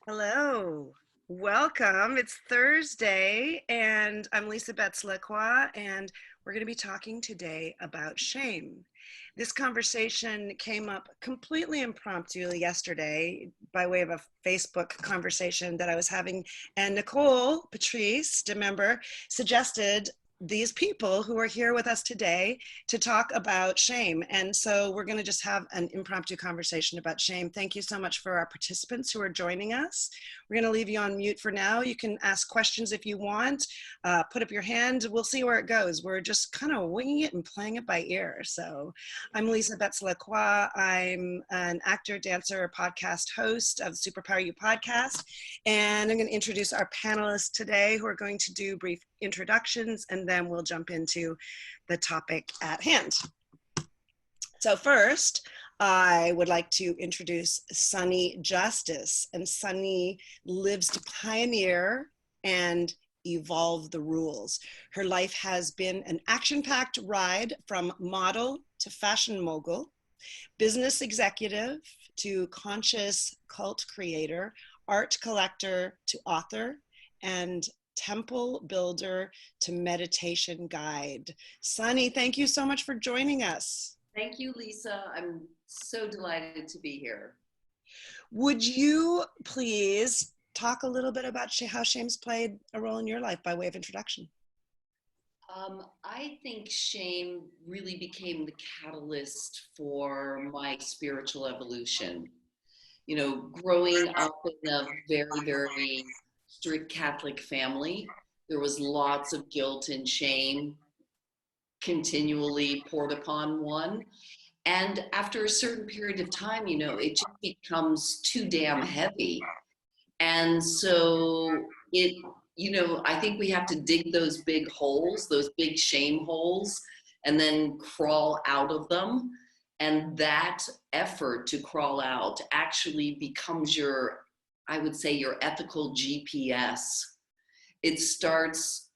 Hello, welcome. It's Thursday, and I'm Lisa Betts-LaCroix, and we're going to be talking today about shame. This conversation came up completely impromptu yesterday by way of a Facebook conversation that I was having, and Nicole Patrice, the member, suggested these people who are here with us today to talk about shame. And so we're going to just have an impromptu conversation about shame. Thank you so much for our participants who are joining us. We're going to leave you on mute for now. You can ask questions if you want. Put up your hand. We'll see where it goes. We're just kind of winging it and playing it by ear. So I'm Lisa Betts-LaCroix. I'm an actor, dancer, podcast host of the Superpower You podcast. And I'm going to introduce our panelists today who are going to do brief introductions, and then we'll jump into the topic at hand. So first, I would like to introduce Sunne Justice. And Sunne lives to pioneer and evolve the rules. Her life has been an action-packed ride from model to fashion mogul, business executive to conscious cult creator, art collector to author, and temple builder to meditation guide. Sunne, thank you so much for joining us. Thank you, Lisa. I'm so delighted to be here. Would you please talk a little bit about how shame's played a role in your life by way of introduction? I think shame really became the catalyst for my spiritual evolution. You know, growing up in a very, very strict Catholic family, there was lots of guilt and shame continually poured upon one. And after a certain period of time, you know, it just becomes too damn heavy. And so I think we have to dig those big holes, those big shame holes, and then crawl out of them. And that effort to crawl out actually becomes I would say, your ethical GPS. It starts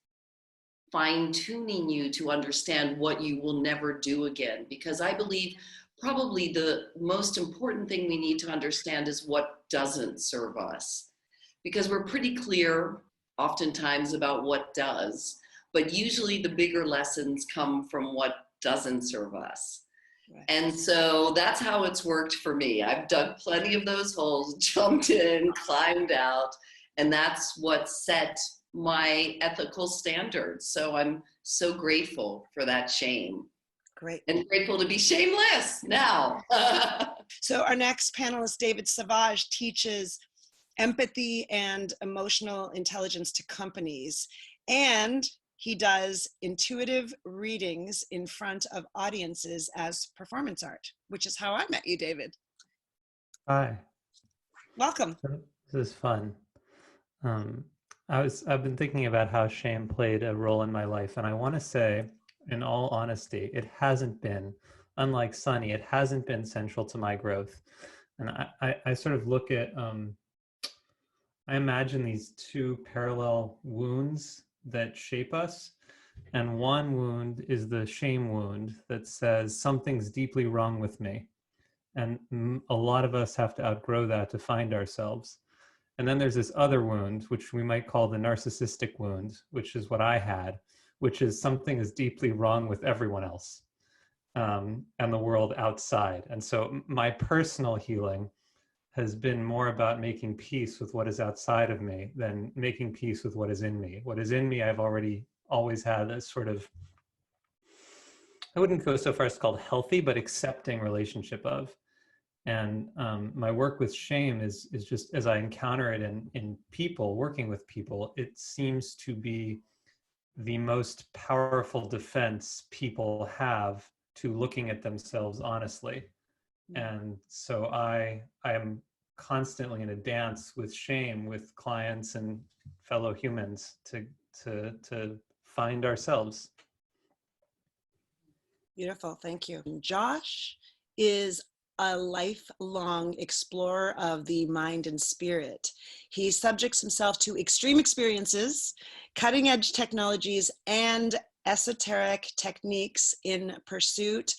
fine-tuning you to understand what you will never do again. Because I believe probably the most important thing we need to understand is what doesn't serve us. Because we're pretty clear oftentimes about what does, but usually the bigger lessons come from what doesn't serve us. Right. And so that's how it's worked for me. I've dug plenty of those holes, jumped in, climbed out, and that's what set my ethical standards. So I'm so grateful for that shame. Great. And grateful to be shameless now. So our next panelist, David Sauvage, teaches empathy and emotional intelligence to companies. And he does intuitive readings in front of audiences as performance art, which is how I met you, David. Hi. Welcome. This is fun. I've been thinking about how shame played a role in my life, and I want to say, in all honesty, it hasn't been, unlike Sunne, it hasn't been central to my growth. And I sort of look at, I imagine these two parallel wounds that shape us. And one wound is the shame wound that says something's deeply wrong with me. And a lot of us have to outgrow that to find ourselves. And then there's this other wound, which we might call the narcissistic wound, which is what I had, which is something is deeply wrong with everyone else and the world outside. And so my personal healing has been more about making peace with what is outside of me than making peace with what is in me. What is in me, I've always had a sort of, I wouldn't go so far as called healthy, but accepting relationship of. And my work with shame is just, as I encounter it in people, working with people, it seems to be the most powerful defense people have to looking at themselves honestly. And so I am constantly in a dance with shame with clients and fellow humans to find ourselves. Beautiful, thank you. Josh is a lifelong explorer of the mind and spirit. He subjects himself to extreme experiences, cutting-edge technologies, and esoteric techniques in pursuit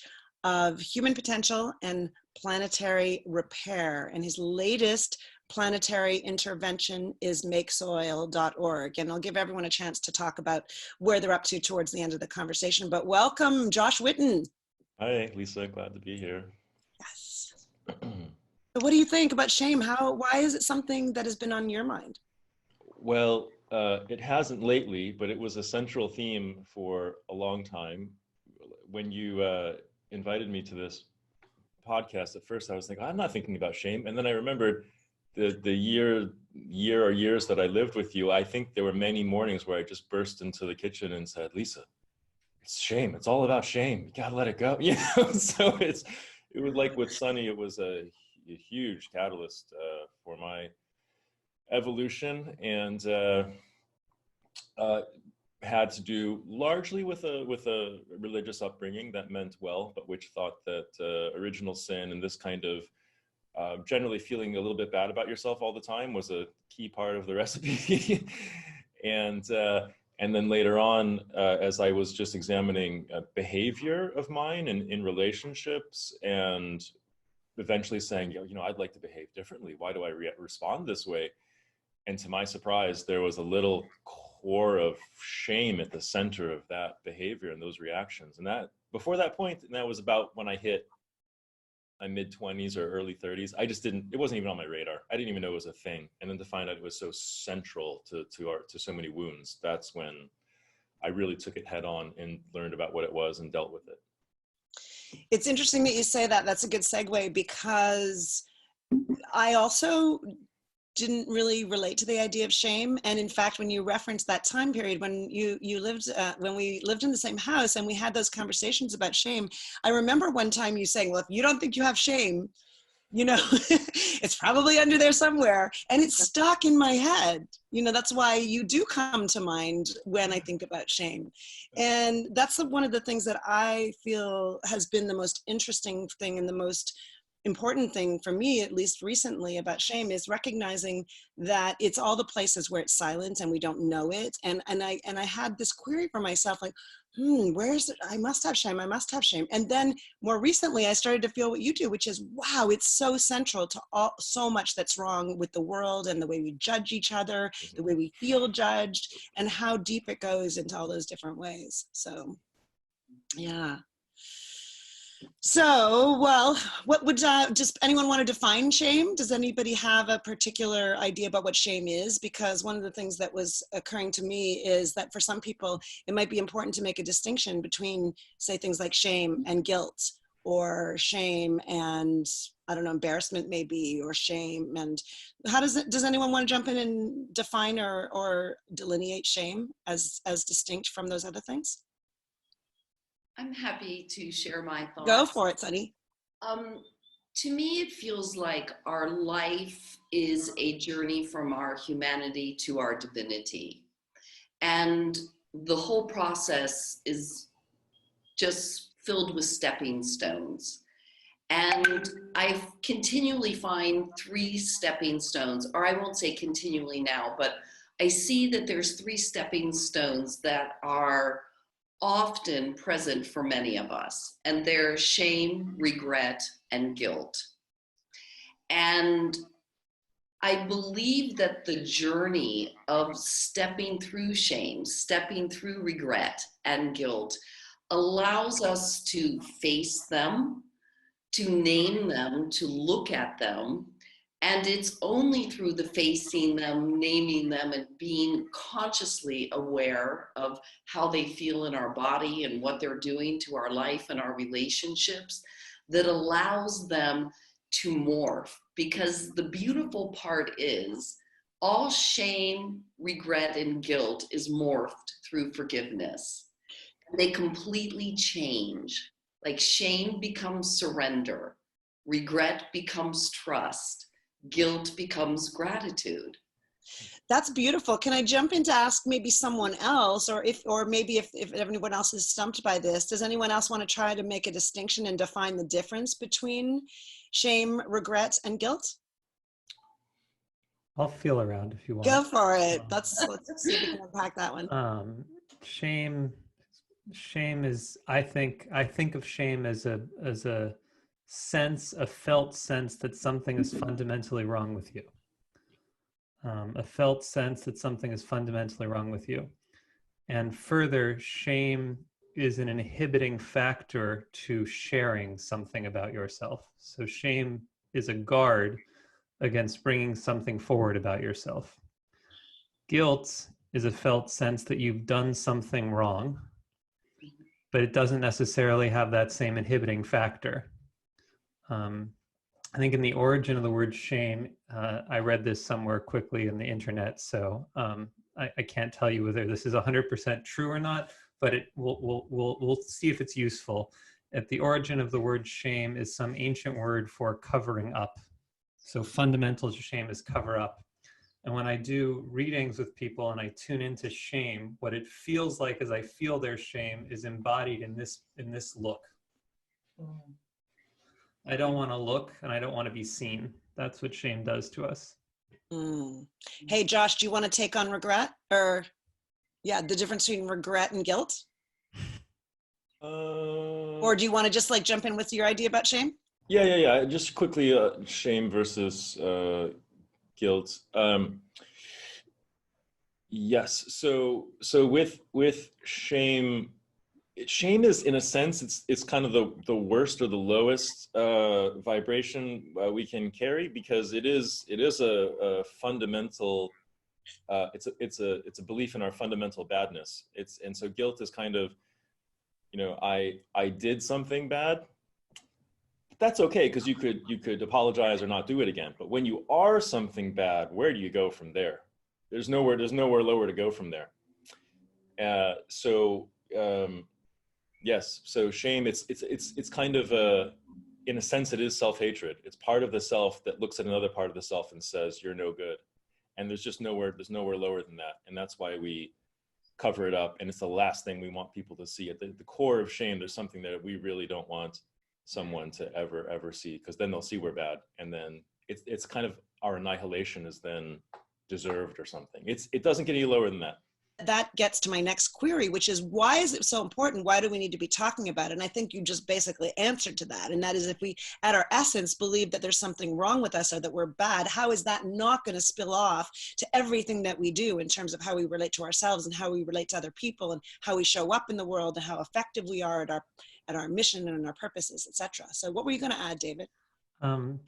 of human potential and planetary repair. And his latest planetary intervention is makesoil.org. And I'll give everyone a chance to talk about where they're up to towards the end of the conversation. But welcome, Josh Whiton. Hi, Lisa. Glad to be here. Yes. So what do you think about shame? Why is it something that has been on your mind? Well, it hasn't lately, but it was a central theme for a long time. When you invited me to this podcast, at first I was thinking, I'm not thinking about shame. And then I remembered the year or years that I lived with you. I think there were many mornings where I just burst into the kitchen and said, Lisa, it's shame. It's all about shame. You gotta let it go. So it was like with Sunne, it was a huge catalyst for my evolution, and had to do largely with a religious upbringing that meant well, but which thought that original sin and this kind of generally feeling a little bit bad about yourself all the time was a key part of the recipe. And then later on, as I was just examining behavior of mine in relationships, and eventually saying, I'd like to behave differently. Why do I respond this way? And to my surprise, there was a little core of shame at the center of that behavior and those reactions. And that before that point, and that was about when I hit my mid-20s or early 30s, it wasn't even on my radar. I didn't even know it was a thing. And then to find out it was so central to so many wounds, that's when I really took it head on and learned about what it was and dealt with it. It's interesting that you say that. That's a good segue, because I also didn't really relate to the idea of shame. And in fact, when you referenced that time period when when we lived in the same house and we had those conversations about shame, I remember one time you saying, well, if you don't think you have shame, it's probably under there somewhere. And it's stuck in my head. That's why you do come to mind when I think about shame. And that's one of the things that I feel has been the most interesting thing and the most important thing for me, at least recently, about shame, is recognizing that it's all the places where it's silent and we don't know it. And I had this query for myself, like, where is it? I must have shame. I must have shame. And then more recently, I started to feel what you do, which is, wow, it's so central to so much that's wrong with the world and the way we judge each other, the way we feel judged, and how deep it goes into all those different ways. So, yeah. So, well, what would just anyone want to define shame? Does anybody have a particular idea about what shame is? Because one of the things that was occurring to me is that for some people, it might be important to make a distinction between, say, things like shame and guilt, or shame and, I don't know, embarrassment maybe, or shame. And how does anyone want to jump in and define or delineate shame as distinct from those other things? I'm happy to share my thoughts. Go for it, Sunne. To me, it feels like our life is a journey from our humanity to our divinity. And the whole process is just filled with stepping stones. And I continually find 3 stepping stones, or I won't say continually now, but I see that there's 3 stepping stones that are often present for many of us, and they're shame, regret, and guilt. And I believe that the journey of stepping through shame, stepping through regret and guilt allows us to face them, to name them, to look at them. And it's only through the facing them, naming them, and being consciously aware of how they feel in our body and what they're doing to our life and our relationships that allows them to morph. Because the beautiful part is all shame, regret, and guilt is morphed through forgiveness. They completely change. Like shame becomes surrender, regret becomes trust, guilt becomes gratitude. That's beautiful. Can I jump in to ask maybe someone else, or maybe if everyone else is stumped by this, does anyone else want to try to make a distinction and define the difference between shame, regret, and guilt? I'll feel around if you want. Go for it. Let's see if we can unpack that one. Shame, Shame is, I think of shame as a sense, a felt sense that something is fundamentally wrong with you. A felt sense that something is fundamentally wrong with you. And further, shame is an inhibiting factor to sharing something about yourself. So shame is a guard against bringing something forward about yourself. Guilt is a felt sense that you've done something wrong, but it doesn't necessarily have that same inhibiting factor. I think in the origin of the word shame, I read this somewhere quickly in the internet, so I can't tell you whether this is 100% true or not, but we'll see if it's useful. At the origin of the word shame is some ancient word for covering up. So fundamental to shame is cover up. And when I do readings with people and I tune into shame, what it feels like as I feel their shame is embodied in this look. I don't want to look and I don't want to be seen. That's what shame does to us. Hey, Josh, do you want to take on regret, or the difference between regret and guilt? Or do you want to just like jump in with your idea about shame? Yeah. Just quickly, shame versus guilt. Yes. So with shame, shame is, in a sense, it's kind of the worst or the lowest vibration we can carry, because it is a fundamental. It's a belief in our fundamental badness. And so guilt is kind of, I did something bad. That's okay, because you could apologize or not do it again. But when you are something bad, where do you go from there? There's nowhere lower to go from there. Yes. So shame, it's kind of in a sense, it is self-hatred. It's part of the self that looks at another part of the self and says, you're no good. And there's nowhere lower than that. And that's why we cover it up. And it's the last thing we want people to see. At the core of shame, there's something that we really don't want someone to ever see, because then they'll see we're bad. And then it's kind of, our annihilation is then deserved or something. It doesn't get any lower than that. That gets to my next query, which is, why is it so important? Why do we need to be talking about it? And I think you just basically answered to that. And that is, if we, at our essence, believe that there's something wrong with us or that we're bad, how is that not going to spill off to everything that we do in terms of how we relate to ourselves and how we relate to other people and how we show up in the world and how effective we are at our mission and our purposes, etc. So what were you going to add, David?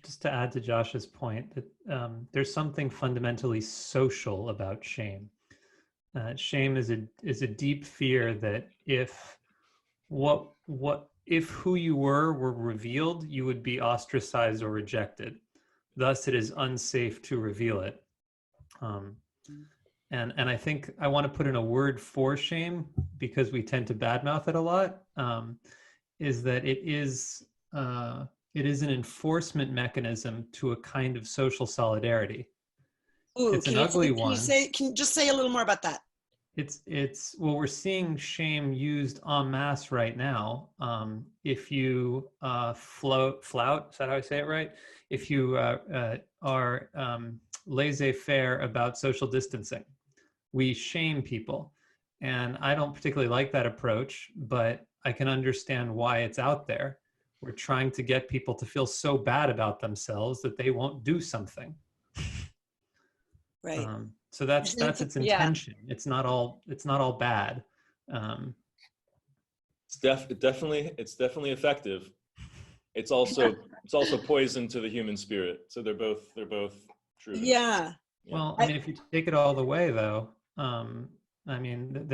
Just to add to Josh's point, that there's something fundamentally social about shame. Shame is a deep fear that if who you were revealed, you would be ostracized or rejected. Thus, it is unsafe to reveal it. And I think I want to put in a word for shame, because we tend to badmouth it a lot. Is that it is an enforcement mechanism to a kind of social solidarity. Ooh, it's an ugly one. Can you just say a little more about that? Well, we're seeing shame used en masse right now. If you flout, is that how I say it right? If you are laissez-faire about social distancing, we shame people. And I don't particularly like that approach, but I can understand why it's out there. We're trying to get people to feel so bad about themselves that they won't do something. Right. So that's its intention. Yeah. It's not all bad. It's definitely effective. It's also poison to the human spirit. So they're both true. Yeah. Well, I mean, if you take it all the way, though, I mean,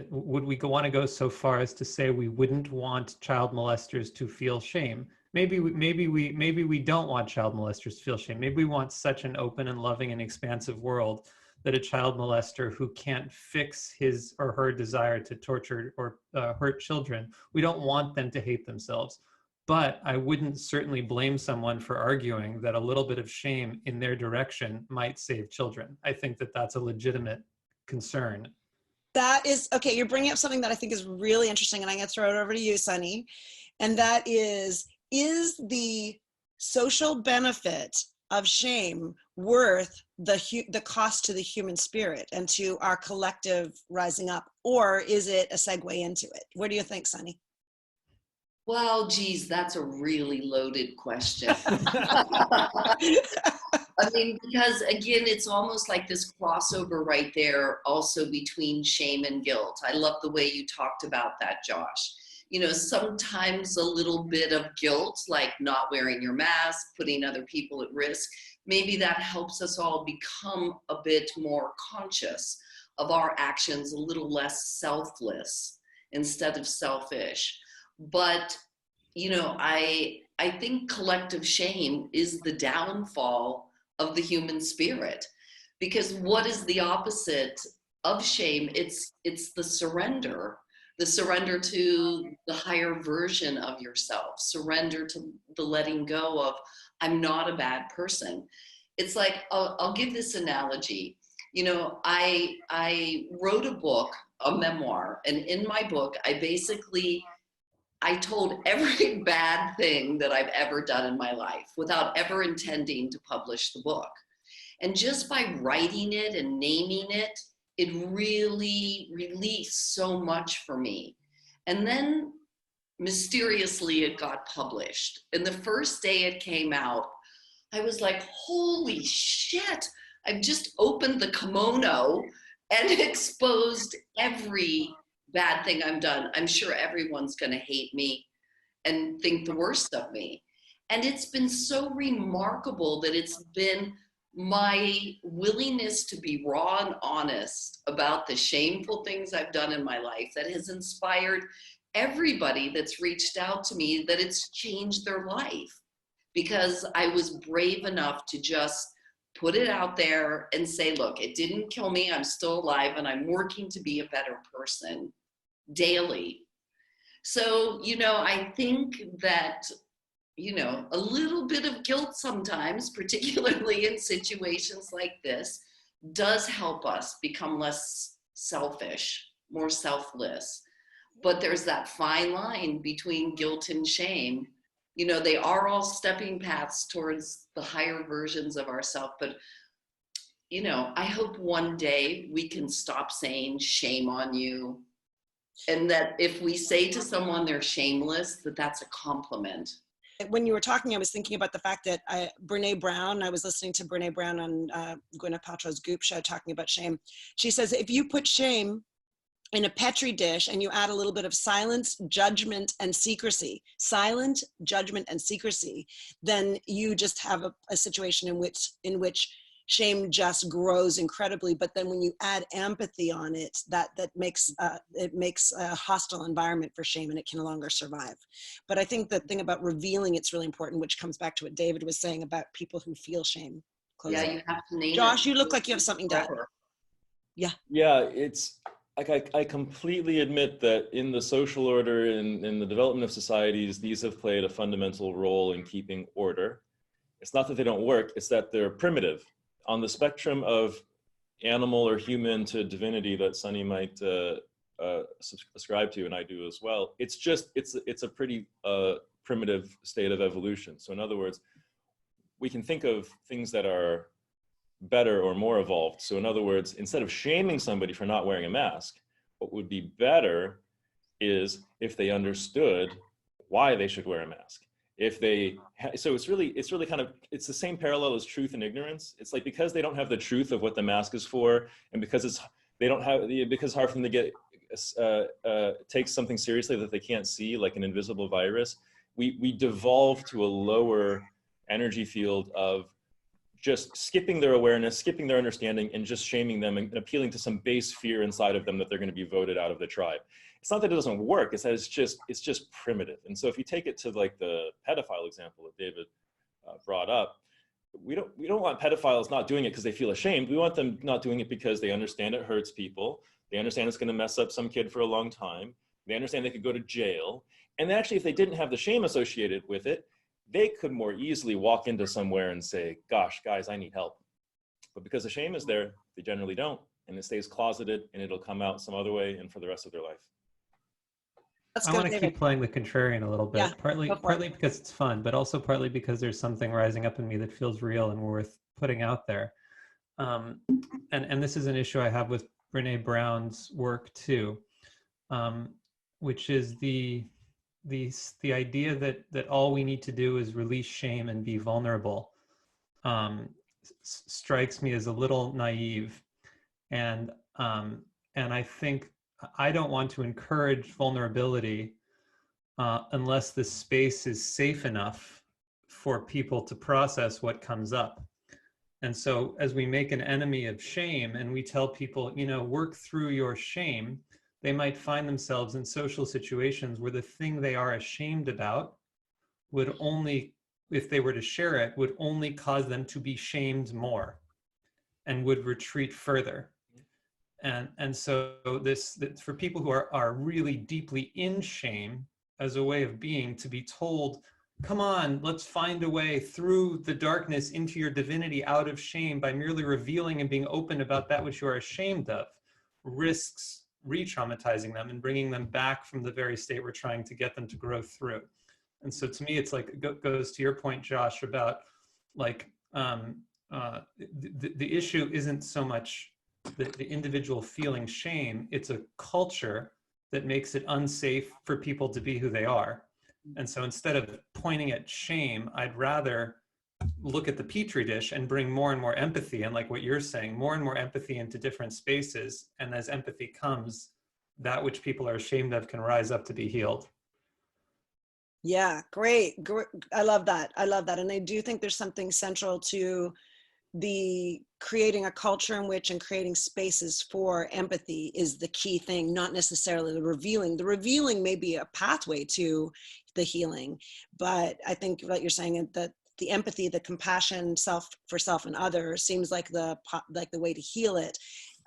would we want to go so far as to say we wouldn't want child molesters to feel shame? Maybe we don't want child molesters to feel shame. Maybe we want such an open and loving and expansive world that a child molester who can't fix his or her desire to torture or hurt children, we don't want them to hate themselves. But I wouldn't certainly blame someone for arguing that a little bit of shame in their direction might save children. I think that that's a legitimate concern. That is, okay, you're bringing up something that I think is really interesting, and I'm going to throw it over to you, Sunny. And that is the social benefit of shame worth the cost to the human spirit and to our collective rising up, or is it a segue into it? What do you think, Sunne? Well, geez, that's a really loaded question. I mean, because again, it's almost like this crossover right there also between shame and guilt. I love the way you talked about that, Josh. You know, sometimes a little bit of guilt, like not wearing your mask, putting other people at risk, maybe that helps us all become a bit more conscious of our actions, a little less selfless instead of selfish. But, you know, I think collective shame is the downfall of the human spirit, because what is the opposite of shame? It's the surrender to the higher version of yourself, surrender to the letting go of, I'm not a bad person. It's like, I'll give this analogy. You know, I wrote a book, a memoir, and in my book, I told every bad thing that I've ever done in my life without ever intending to publish the book. And just by writing it and naming it, it really released so much for me. And then mysteriously it got published. And the first day it came out, I was like, holy shit, I've just opened the kimono and exposed every bad thing I've done. I'm sure everyone's going to hate me and think the worst of me. And it's been so remarkable that it's been my willingness to be raw and honest about the shameful things I've done in my life that has inspired everybody that's reached out to me, that it's changed their life, because I was brave enough to just put it out there and say, look, it didn't kill me. I'm still alive and I'm working to be a better person daily. So, you know, I think that, you know, a little bit of guilt sometimes, particularly in situations like this, does help us become less selfish, more selfless. But there's that fine line between guilt and shame. You know, they are all stepping paths towards the higher versions of ourselves. But, you know, I hope one day we can stop saying shame on you. And that if we say to someone they're shameless, that's a compliment. When you were talking, I was thinking about the fact that Brene Brown, I was listening to Brene Brown on Gwyneth Paltrow's Goop show talking about shame. She says, if you put shame in a Petri dish and you add a little bit of silence, judgment, and secrecy, then you just have a situation in which shame just grows incredibly. But then when you add empathy on it, that makes a hostile environment for shame, and it can no longer survive. But I think the thing about revealing it's really important, which comes back to what David was saying about people who feel shame. Yeah, you have to name Josh, it. you look like you have something to add. Yeah. Yeah, it's like I completely admit that in the social order, in the development of societies, these have played a fundamental role in keeping order. It's not that they don't work, it's that they're primitive. On the spectrum of animal or human to divinity that Sunne might ascribe to, and I do as well, it's a pretty primitive state of evolution. So in other words, we can think of things that are better or more evolved. So in other words, instead of shaming somebody for not wearing a mask, what would be better is if they understood why they should wear a mask. So it's really kind of, it's the same parallel as truth and ignorance. It's like, because they don't have the truth of what the mask is for, and because it's hard for them to take something seriously that they can't see, like an invisible virus, we devolve to a lower energy field of just skipping their awareness, skipping their understanding, and just shaming them and appealing to some base fear inside of them that they're going to be voted out of the tribe. It's not that it doesn't work, it's that it's just primitive. And so if you take it to like the pedophile example that David brought up, we don't want pedophiles not doing it because they feel ashamed. We want them not doing it because they understand it hurts people. They understand it's going to mess up some kid for a long time. They understand they could go to jail. And actually, if they didn't have the shame associated with it, they could more easily walk into somewhere and say, gosh, guys, I need help. But because the shame is there, they generally don't. And it stays closeted, and it'll come out some other way and for the rest of their life. Let's I go, want to David. keep playing the contrarian a little Yeah, bit, partly go for it. partly because it's fun, but also partly because there's something rising up in me that feels real and worth putting out there. Um, and this is an issue I have with Brene Brown's work too, um, which is the idea that all we need to do is release shame and be vulnerable. Um, strikes me as a little naive, and um, and I think I don't want to encourage vulnerability unless the space is safe enough for people to process what comes up. And so, as we make an enemy of shame and we tell people, work through your shame, they might find themselves in social situations where the thing they are ashamed about would only, if they were to share it, would only cause them to be shamed more and would retreat further. And so this for people who are really deeply in shame as a way of being, to be told, come on, let's find a way through the darkness into your divinity out of shame by merely revealing and being open about that which you are ashamed of, risks re-traumatizing them and bringing them back from the very state we're trying to get them to grow through. And so to me, it's like, it goes to your point, Josh, about like the issue isn't so much the individual feeling shame, it's a culture that makes it unsafe for people to be who they are. And so instead of pointing at shame, I'd rather look at the petri dish and bring more and more empathy, and like what you're saying, more and more empathy into different spaces. And as empathy comes, that which people are ashamed of can rise up to be healed. Yeah, great. I love that. I love that. And I do think there's something central to the creating a culture in which and creating spaces for empathy is the key thing, not necessarily the revealing. The revealing may be a pathway to the healing, but I think what you're saying, that the empathy, the compassion, self for self and others seems like the way to heal it,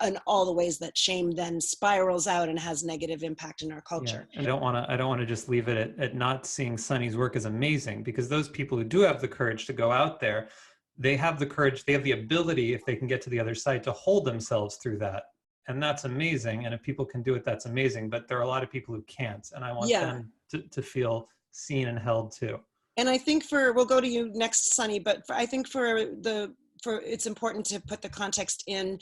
and all the ways that shame then spirals out and has negative impact in our culture. Yeah. I don't want to just leave it at not seeing Sunne's work as amazing, because those people who do have the courage to go out there, they have the courage, they have the ability, if they can get to the other side, to hold themselves through that. And that's amazing. And if people can do it, that's amazing. But there are a lot of people who can't. And I want them to feel seen and held too. And I think we'll go to you next, Sunne, but I think it's important to put the context in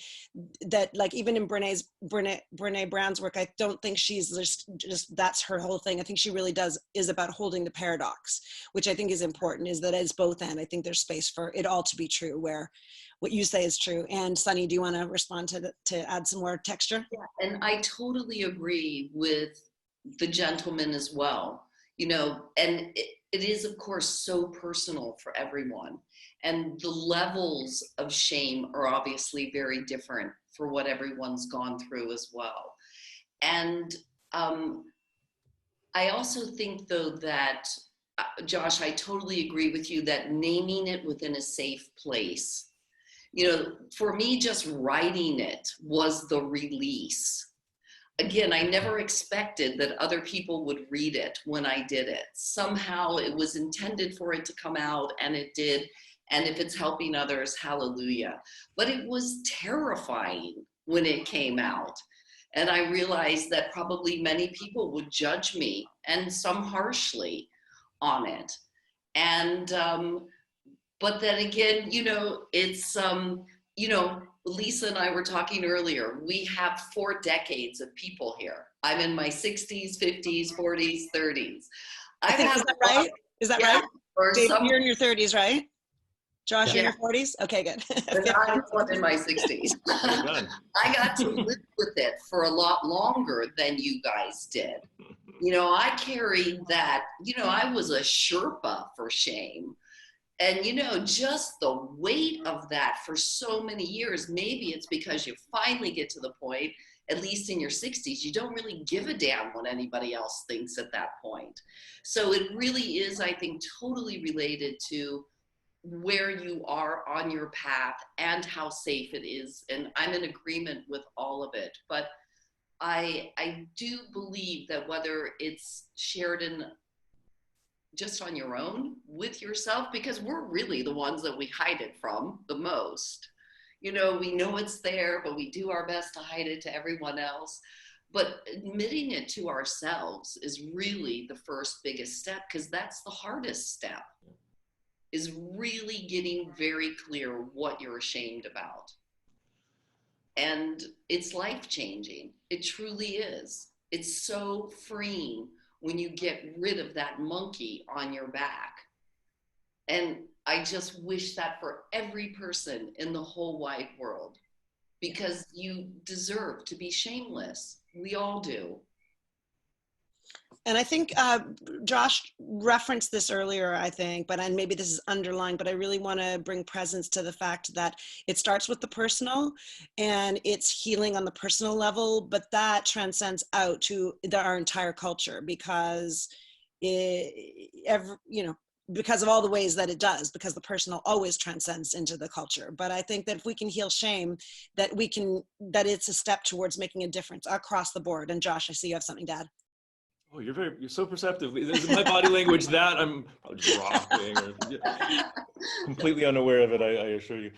that, like, even in Brene Brown's work, I don't think she's just that's her whole thing. I think she really is about holding the paradox, which I think is important, is that it's both and. I think there's space for it all to be true, where what you say is true. And Sunne, do you want to respond to add some more texture? Yeah, and I totally agree with the gentleman as well, and it is, of course, so personal for everyone. And the levels of shame are obviously very different for what everyone's gone through as well. And I also think, though, that, Josh, I totally agree with you that naming it within a safe place, for me, just writing it was the release. Again, I never expected that other people would read it when I did it. Somehow it was intended for it to come out, and it did. And if it's helping others, hallelujah. But it was terrifying when it came out. And I realized that probably many people would judge me, and some harshly, on it. And, but then again, it's, Lisa and I were talking earlier, we have 4 decades of people here. I'm in my 60s, 50s, 40s, 30s. Is that right? Is that right? Dave, you're in your 30s, right? Josh, you're in your 40s? Okay, good. I'm in my 60s. I got to live with it for a lot longer than you guys did. I carried that, I was a Sherpa for shame. And, just the weight of that for so many years. Maybe it's because you finally get to the point, at least in your 60s, you don't really give a damn what anybody else thinks at that point. So it really is, I think, totally related to where you are on your path and how safe it is. And I'm in agreement with all of it. But I do believe that whether it's shared in just on your own with yourself, because we're really the ones that we hide it from the most. We know it's there, but we do our best to hide it to everyone else. But admitting it to ourselves is really the first biggest step, because that's the hardest step, is really getting very clear what you're ashamed about. And it's life-changing. It truly is. It's so freeing when you get rid of that monkey on your back. And I just wish that for every person in the whole wide world, because you deserve to be shameless. We all do. And I think Josh referenced this earlier, I think, and maybe this is underlying, but I really want to bring presence to the fact that it starts with the personal and it's healing on the personal level, but that transcends out to our entire culture, because because of all the ways that it does, because the personal always transcends into the culture. But I think that if we can heal shame, that it's a step towards making a difference across the board. And Josh, I see you have something to add. Oh, you're so perceptive. This is my body language that I'm probably just rocking or completely unaware of it, I assure you.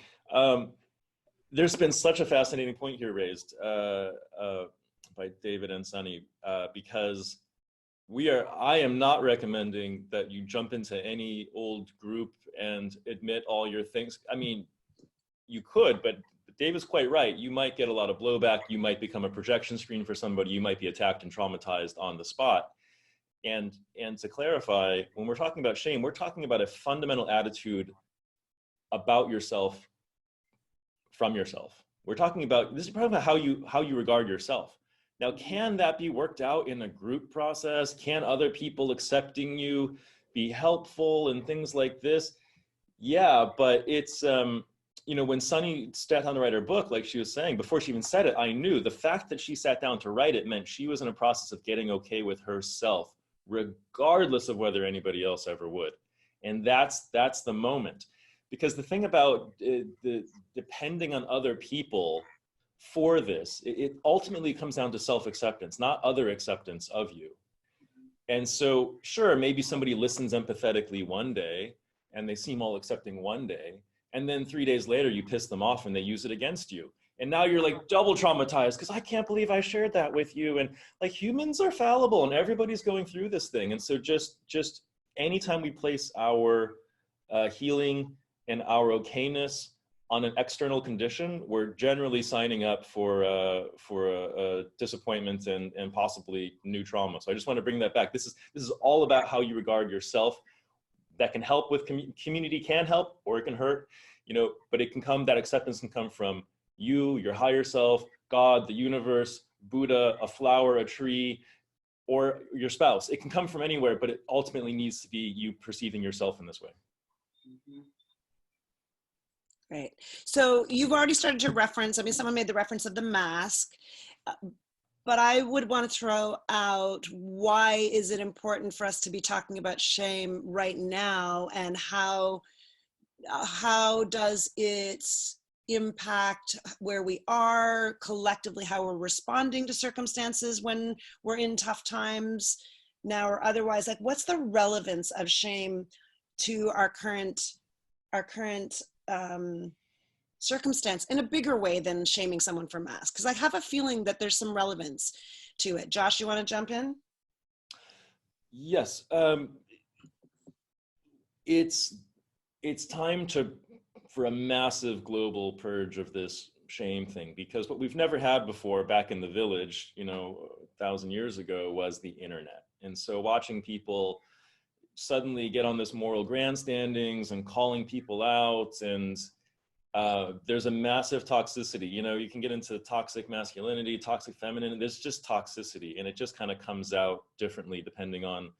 There's been such a fascinating point here raised by David and Sunne, because I am not recommending that you jump into any old group and admit all your things. I mean, you could, but Dave is quite right. You might get a lot of blowback. You might become a projection screen for somebody. You might be attacked and traumatized on the spot. And to clarify, when we're talking about shame, we're talking about a fundamental attitude about yourself from yourself. We're talking about, this is probably about how you regard yourself. Now, can that be worked out in a group process? Can other people accepting you be helpful and things like this? Yeah, but it's, when Sunne sat down to write her book, like she was saying, before she even said it, I knew the fact that she sat down to write it meant she was in a process of getting okay with herself, regardless of whether anybody else ever would. And that's the moment. Because the thing about the depending on other people for this, it ultimately comes down to self-acceptance, not other acceptance of you. And so, sure, maybe somebody listens empathetically one day and they seem all accepting one day, and then 3 days later you piss them off and they use it against you. And now you're like double traumatized because I can't believe I shared that with you. And like, humans are fallible and everybody's going through this thing. And so just anytime we place our healing and our okayness on an external condition, we're generally signing up for a disappointment and possibly new trauma. So I just want to bring that back. This is all about how you regard yourself. That can help with community, can help, or it can hurt, but that acceptance can come from you, your higher self, God, the universe, Buddha, a flower, a tree, or your spouse. It can come from anywhere, but it ultimately needs to be you perceiving yourself in this way. Mm-hmm. Right. So you've already started to reference, someone made the reference of the mask, but I would want to throw out, why is it important for us to be talking about shame right now, and how does it impact where we are collectively, how we're responding to circumstances when we're in tough times now or otherwise? Like, what's the relevance of shame to our current circumstance in a bigger way than shaming someone for masks? Because I have a feeling that there's some relevance to it. Josh, you want to jump in? Yes. It's time for a massive global purge of this shame thing, because what we've never had before back in the village, 1,000 years ago, was the internet. And so watching people suddenly get on this moral grandstandings and calling people out, and there's a massive toxicity. You can get into toxic masculinity, toxic feminine. There's just toxicity, and it just kind of comes out differently depending on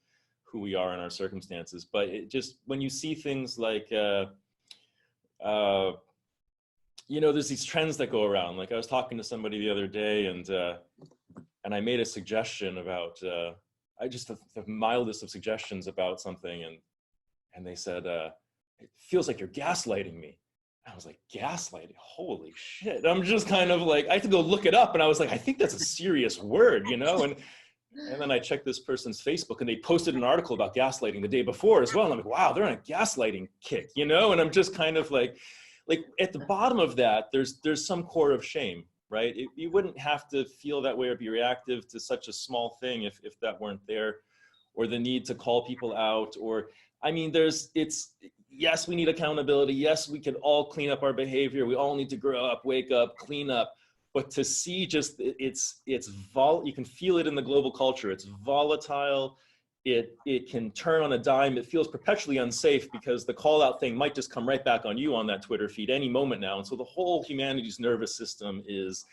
who we are in our circumstances. But it just, when you see things like, there's these trends that go around. Like, I was talking to somebody the other day, and I made a suggestion about, the mildest of suggestions about something, and they said, it feels like you're gaslighting me. I was like, gaslighting? Holy shit. I'm just kind of like, I had to go look it up, and I was like, I think that's a serious word, and then I checked this person's Facebook, and they posted an article about gaslighting the day before as well. And I'm like, wow, they're on a gaslighting kick, and I'm just kind of like at the bottom of that, there's some core of shame. right? You wouldn't have to feel that way or be reactive to such a small thing if that weren't there, or the need to call people out, or, I mean, yes, we need accountability. Yes, we can all clean up our behavior. We all need to grow up, wake up, clean up. But to see just you can feel it in the global culture. It's volatile. It can turn on a dime. It feels perpetually unsafe because the call out thing might just come right back on you on that Twitter feed any moment now. And so the whole humanity's nervous system is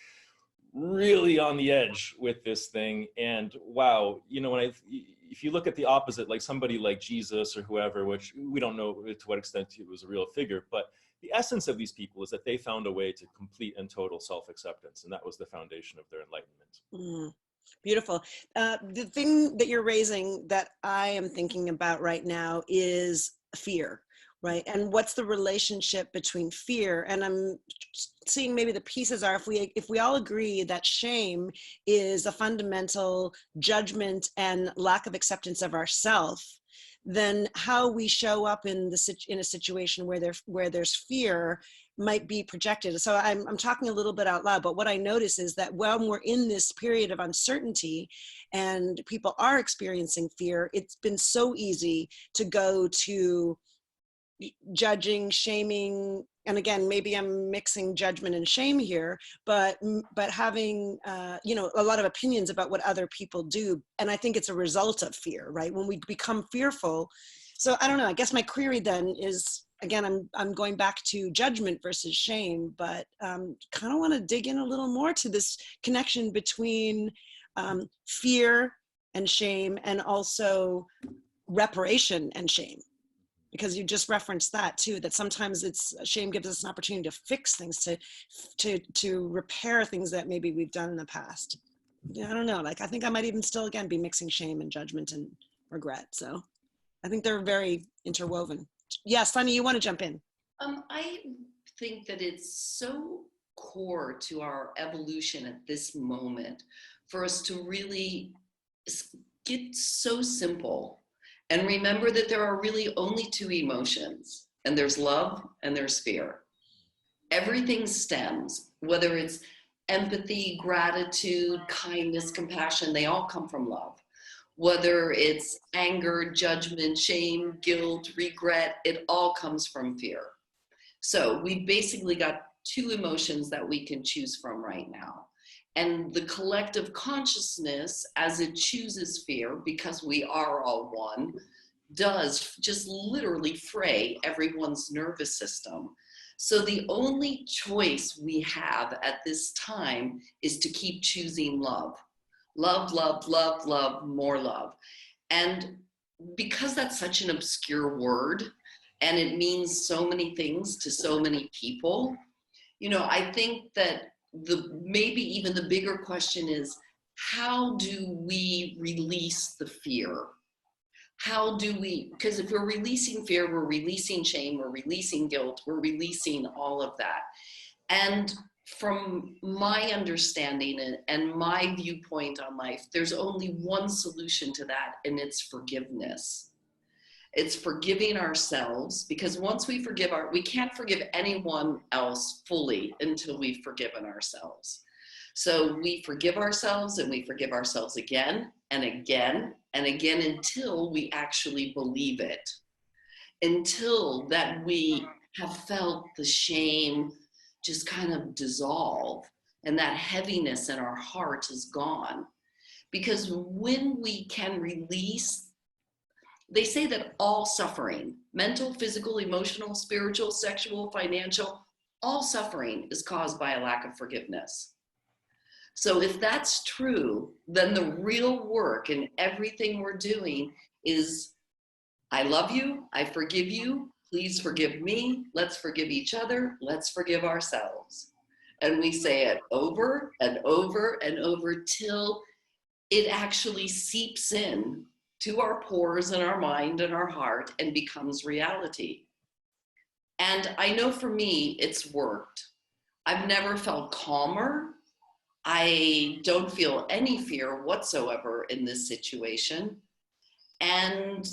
really on the edge with this thing. And wow, if you look at the opposite, like somebody like Jesus or whoever, which we don't know to what extent he was a real figure, but the essence of these people is that they found a way to complete and total self-acceptance, and that was the foundation of their enlightenment. Mm, beautiful. The thing that you're raising that I am thinking about right now is fear, right? And what's the relationship between fear? And I'm seeing maybe the pieces are, if we all agree that shame is a fundamental judgment and lack of acceptance of ourself, then how we show up in a situation where there's fear might be projected. So I'm talking a little bit out loud, but what I notice is that when we're in this period of uncertainty and people are experiencing fear, it's been so easy to go to judging, shaming, and again, maybe I'm mixing judgment and shame here, but having a lot of opinions about what other people do, and I think it's a result of fear, right? When we become fearful. So I don't know. I guess my query then is, again, I'm going back to judgment versus shame, but kind of want to dig in a little more to this connection between fear and shame, and also reparation and shame. Because you just referenced that too, that sometimes shame gives us an opportunity to fix things, to repair things that maybe we've done in the past. I don't know, like I think I might even still again be mixing shame and judgment and regret. So I think they're very interwoven. Yeah, Sunne, you want to jump in? I think that it's so core to our evolution at this moment for us to really get so simple and remember that there are really only two emotions, and there's love and there's fear. Everything stems, whether it's empathy, gratitude, kindness, compassion, they all come from love. Whether it's anger, judgment, shame, guilt, regret, it all comes from fear. So we basically got two emotions that we can choose from right now. And the collective consciousness, as it chooses fear, because we are all one, does just literally fray everyone's nervous system. So the only choice we have at this time is to keep choosing love. Love, love, love, love, more love. And because that's such an obscure word and it means so many things to so many people, I think that maybe even the bigger question is, how do we release the fear? How do we, because if we're releasing fear, we're releasing shame, we're releasing guilt, we're releasing all of that. And from my understanding and my viewpoint on life, there's only one solution to that, and it's forgiveness. It's forgiving ourselves, because once we we can't forgive anyone else fully until we've forgiven ourselves. So we forgive ourselves, and we forgive ourselves again and again and again until we actually believe it, until that we have felt the shame just kind of dissolve and that heaviness in our heart is gone. Because when we can release, they say that all suffering, mental, physical, emotional, spiritual, sexual, financial, all suffering is caused by a lack of forgiveness. So if that's true, then the real work in everything we're doing is, I love you, I forgive you, please forgive me, let's forgive each other, let's forgive ourselves. And we say it over and over and over till it actually seeps in to our pores and our mind and our heart and becomes reality. And I know for me, it's worked. I've never felt calmer. I don't feel any fear whatsoever in this situation. And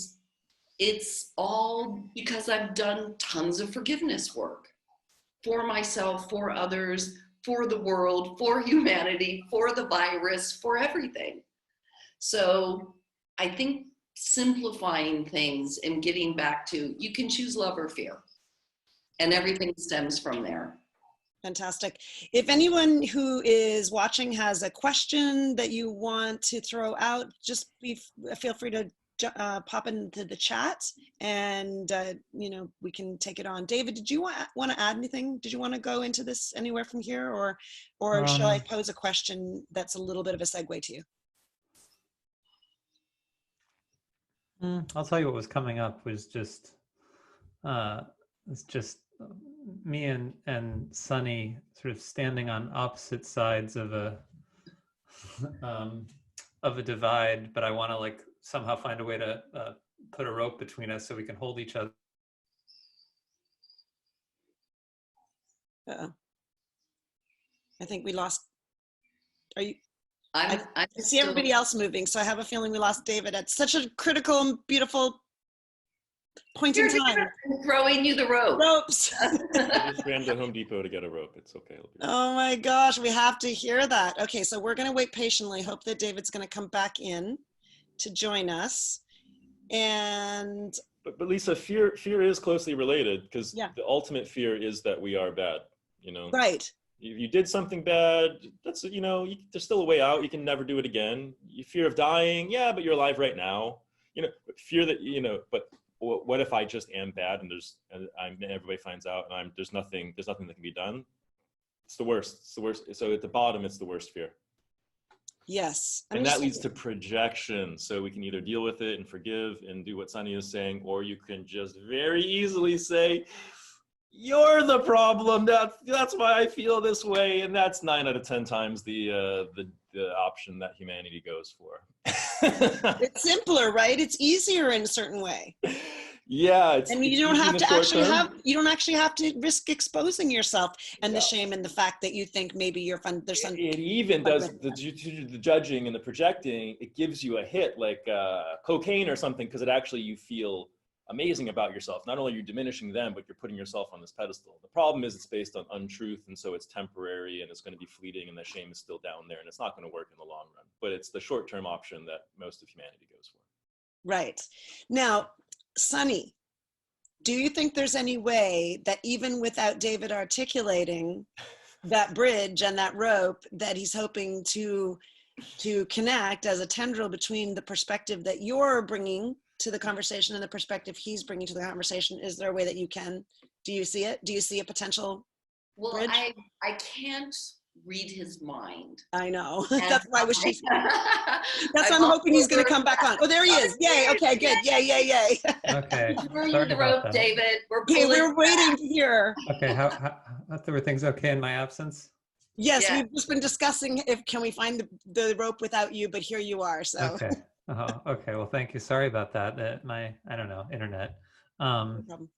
it's all because I've done tons of forgiveness work for myself, for others, for the world, for humanity, for the virus, for everything. So I think simplifying things and getting back to, you can choose love or fear, and everything stems from there. Fantastic. If anyone who is watching has a question that you want to throw out, just feel free to pop into the chat, and you know, we can take it on. David, did you want to add anything? Did you want to go into this anywhere from here, or shall I pose a question that's a little bit of a segue to you? I'll tell you what was coming up was just me and Sunny sort of standing on opposite sides of a divide, but I want to like somehow find a way to put a rope between us so we can hold each other. I think we lost. Are you? I see everybody else moving, so I have a feeling we lost David at such a critical and beautiful point in time. I'm throwing you the rope. Ropes. I just ran to Home Depot to get a rope. It's okay. Oh my gosh, we have to hear that. Okay, so we're going to wait patiently. Hope that David's going to come back in to join us. And but Lisa, fear is closely related, because yeah, the ultimate fear is that we are bad. You know. Right. You did something bad, that's, you know, there's still a way out. You can never do it again. You fear of dying, yeah, but you're alive right now. You know, fear that, you know, but what if I just am bad and everybody finds out and there's nothing that can be done? It's the worst. It's the worst. So at the bottom, it's the worst fear. Yes. And that leads to projection. So we can either deal with it and forgive and do what Sunny is saying, or you can just very easily say, you're the problem. That's why I feel this way, and that's 9 out of 10 times the option that humanity goes for. It's simpler, right? It's easier in a certain way. Yeah, and you don't have to actually have to risk exposing yourself and the shame and the fact that you think maybe you're fun. There's some. It even does the judging and the projecting. It gives you a hit like cocaine or something, because you feel amazing about yourself. Not only are you diminishing them, but you're putting yourself on this pedestal. The problem is it's based on untruth, and so it's temporary and it's going to be fleeting, and the shame is still down there, and it's not going to work in the long run. But it's the short-term option that most of humanity goes for. Right. Now, Sunny, do you think there's any way that even without David articulating that bridge and that rope that he's hoping to connect as a tendril between the perspective that you're bringing to the conversation and the perspective he's bringing to the conversation, is there a way that you can? Do you see it? Do you see a potential bridge? I can't read his mind. I know. That's why I wish that's why I'm hoping he's going to come back on. Oh, there he is. Yay. Okay, good. Yay. Okay. Through the rope, David. We're waiting to hear. Okay. How were things okay in my absence? Yes, yeah. We've just been discussing can we find the rope without you, but here you are. So. Okay. Okay. Well, thank you. Sorry about that. I don't know, internet. No problem.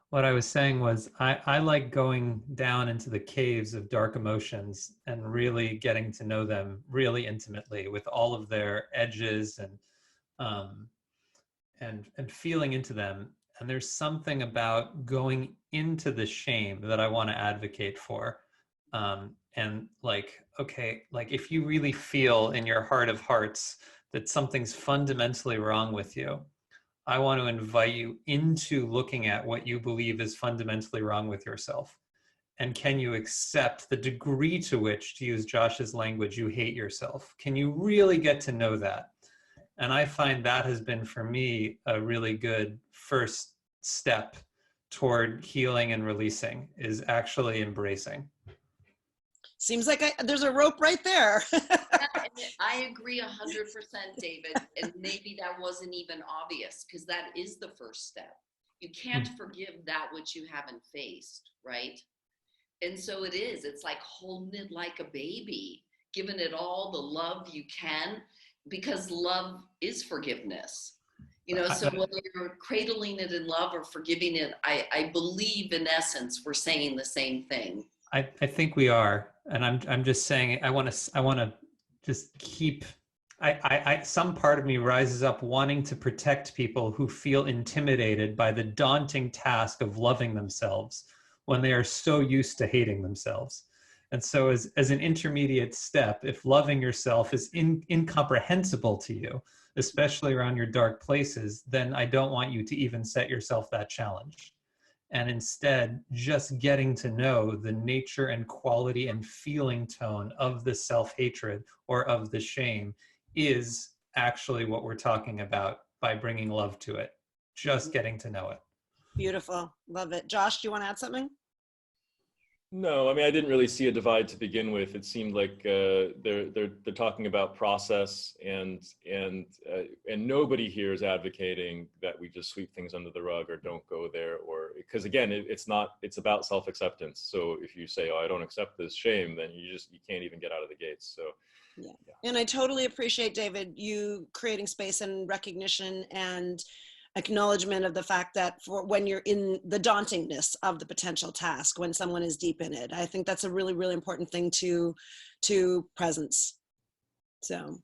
What I was saying was I like going down into the caves of dark emotions and really getting to know them really intimately with all of their edges and feeling into them. And there's something about going into the shame that I want to advocate for. And like, okay, like if you really feel in your heart of hearts that something's fundamentally wrong with you, I want to invite you into looking at what you believe is fundamentally wrong with yourself. And can you accept the degree to which, to use Josh's language, you hate yourself? Can you really get to know that? And I find that has been for me a really good first step toward healing and releasing, is actually embracing. Seems like there's a rope right there. I agree 100%, David. And maybe that wasn't even obvious, because that is the first step. You can't forgive that which you haven't faced, right? And so it's like holding it like a baby, giving it all the love you can, because love is forgiveness. You know, so whether you're cradling it in love or forgiving it, I believe in essence, we're saying the same thing. I think we are. And I'm just saying, I want to just keep, some part of me rises up wanting to protect people who feel intimidated by the daunting task of loving themselves when they are so used to hating themselves. And so as an intermediate step, if loving yourself is incomprehensible to you, especially around your dark places, then I don't want you to even set yourself that challenge. And instead, just getting to know the nature and quality and feeling tone of the self-hatred or of the shame is actually what we're talking about by bringing love to it. Just getting to know it. Beautiful. Love it. Josh, do you want to add something? No, I mean, I didn't really see a divide to begin with. It seemed like they're talking about process, and nobody here is advocating that we just sweep things under the rug or don't go there, or because again, it's about self-acceptance. So if you say, "Oh, I don't accept this shame," then you can't even get out of the gates. So yeah. And I totally appreciate, David, you creating space and recognition and acknowledgement of the fact that for when you're in the dauntingness of the potential task, when someone is deep in it, I think that's a really, really important thing to presence. So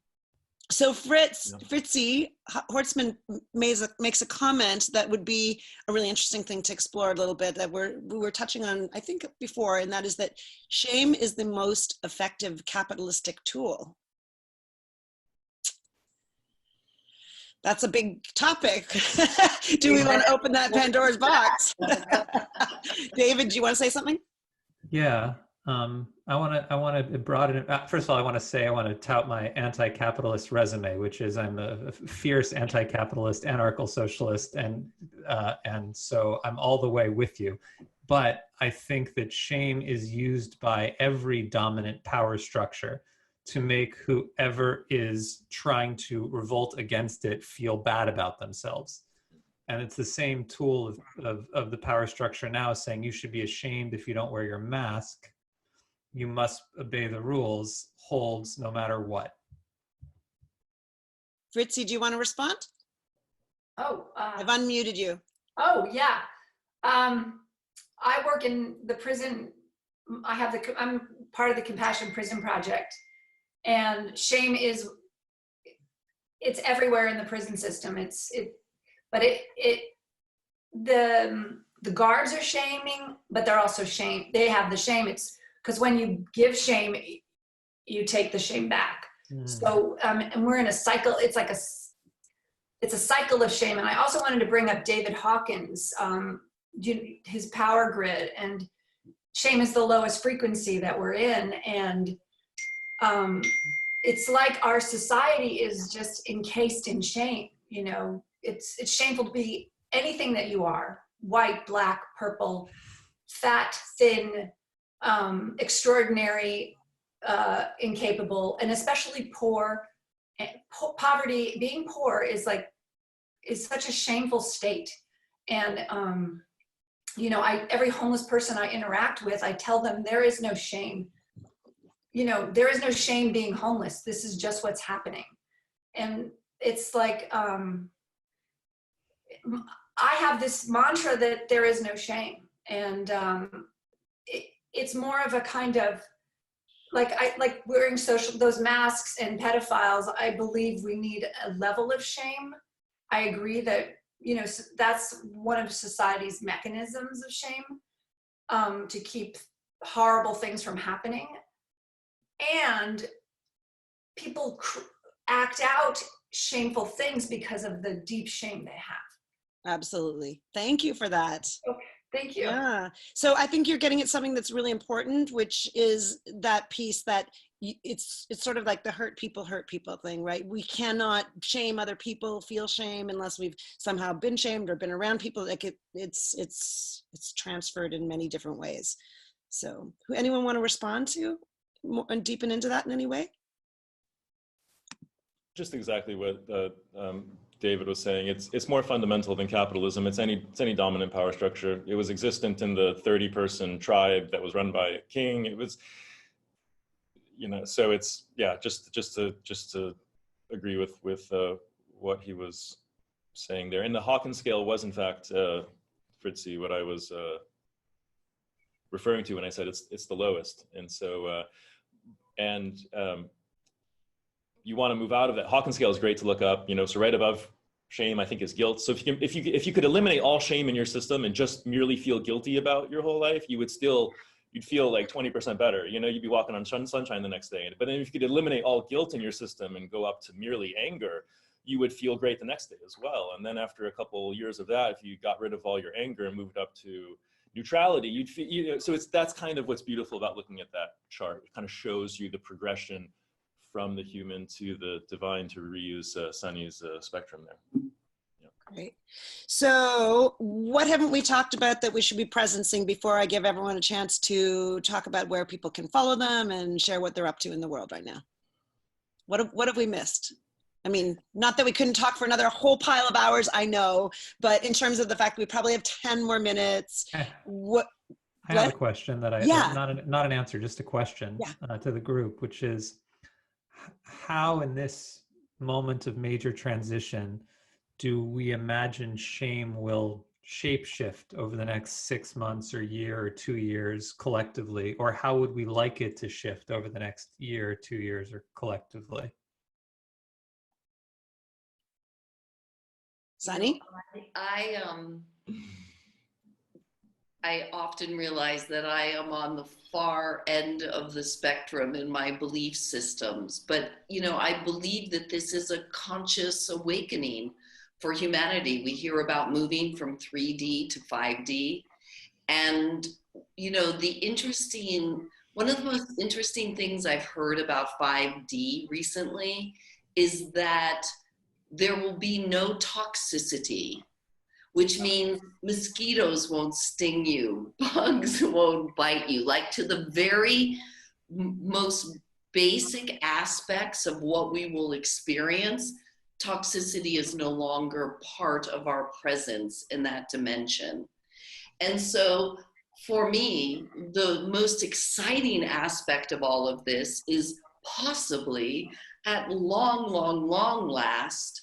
Fritzy Horstman makes a comment that would be a really interesting thing to explore a little bit that we were touching on, I think, before, and that is that shame is the most effective capitalistic tool. That's a big topic. Do we want to open that Pandora's box? David, do you want to say something? Yeah, I want to broaden it. First of all, I want to tout my anti-capitalist resume, which is I'm a fierce anti-capitalist, anarchical socialist, and so I'm all the way with you. But I think that shame is used by every dominant power structure to make whoever is trying to revolt against it feel bad about themselves. And it's the same tool of the power structure now, saying you should be ashamed if you don't wear your mask. You must obey the rules, holds no matter what. Fritzy, do you want to respond? Oh, I've unmuted you. Oh, yeah. I work in the prison. I'm part of the Compassion Prison Project. And shame it's everywhere in the prison system. The guards are shaming, but they're also they have the shame. It's because when you give shame, you take the shame back. So, and we're in a cycle. It's a cycle of shame. And I also wanted to bring up David Hawkins, his power grid, and shame is the lowest frequency that we're in. And it's like our society is just encased in shame. You know, it's shameful to be anything that you are: white, black, purple, fat, thin, extraordinary, incapable, and especially poor. Poverty, being poor is such a shameful state. And you know, every homeless person I interact with, I tell them there is no shame. You know, there is no shame being homeless. This is just what's happening. And it's like, I have this mantra that there is no shame. And it's more of a kind of, like wearing those masks and pedophiles, I believe we need a level of shame. I agree that, you know, that's one of society's mechanisms of shame, to keep horrible things from happening. And people act out shameful things because of the deep shame they have. Absolutely. Thank you for that. Okay, thank you. Yeah. So I think you're getting at something that's really important, which is that piece that it's sort of like the hurt people thing, right? We cannot shame other people, feel shame, unless we've somehow been shamed or been around people. Like it's transferred in many different ways. So anyone want to respond to and deepen into that in any way? Just exactly what David was saying. It's more fundamental than capitalism. It's any dominant power structure. It was existent in the 30-person tribe that was run by a king. It was, you know, so it's, yeah, just to agree with what he was saying there. And the Hawkins scale was in fact, Fritzy, what I was referring to when I said it's the lowest. And so, you want to move out of that. Hawkins scale is great to look up, you know, so right above shame, I think, is guilt. So if you could eliminate all shame in your system and just merely feel guilty about your whole life, you would still you'd feel like 20% better. You know, you'd be walking on sunshine the next day. But then if you could eliminate all guilt in your system and go up to merely anger, you would feel great the next day as well. And then after a couple years of that, if you got rid of all your anger and moved up to neutrality, you'd feel, you know, so that's kind of what's beautiful about looking at that chart. It kind of shows you the progression from the human to the divine, to reuse Sunne's spectrum there. Great. So what haven't we talked about that we should be presencing before I give everyone a chance to talk about where people can follow them and share what they're up to in the world right now? What have we missed? I mean, not that we couldn't talk for another whole pile of hours, I know, but in terms of the fact we probably have 10 more minutes. What? I have a question that not an answer, just a question to the group, which is how in this moment of major transition do we imagine shame will shapeshift over the next 6 months or year or 2 years collectively, or how would we like it to shift over the next year or 2 years or collectively? Sunne? I often realize that I am on the far end of the spectrum in my belief systems, but you know, I believe that this is a conscious awakening for humanity. We hear about moving from 3D to 5D, and you know, one of the most interesting things I've heard about 5D recently is that there will be no toxicity, which means mosquitoes won't sting you, bugs won't bite you. Like, to the very most basic aspects of what we will experience, toxicity is no longer part of our presence in that dimension. And so for me, the most exciting aspect of all of this is possibly at long, long, long last,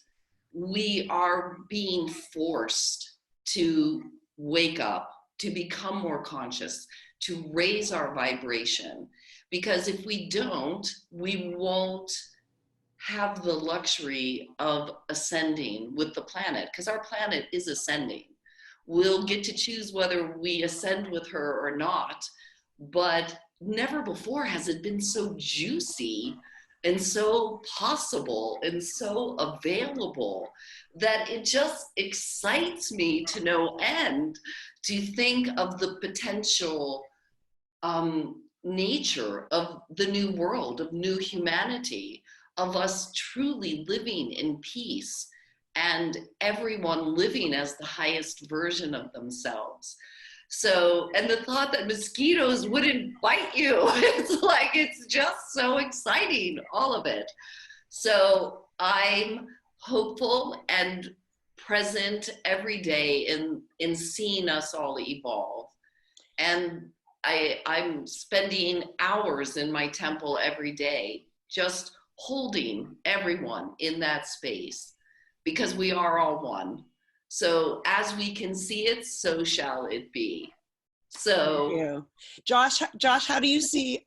we are being forced to wake up, to become more conscious, to raise our vibration. Because if we don't, we won't have the luxury of ascending with the planet, because our planet is ascending. We'll get to choose whether we ascend with her or not, but never before has it been so juicy and so possible and so available that it just excites me to no end to think of the potential nature of the new world, of new humanity, of us truly living in peace and everyone living as the highest version of themselves. So, and the thought that mosquitoes wouldn't bite you, it's like, it's just so exciting, all of it. So I'm hopeful and present every day in seeing us all evolve. And I'm spending hours in my temple every day, just holding everyone in that space, because we are all one. So as we can see it, so shall it be. So, thank you. Josh, how do you see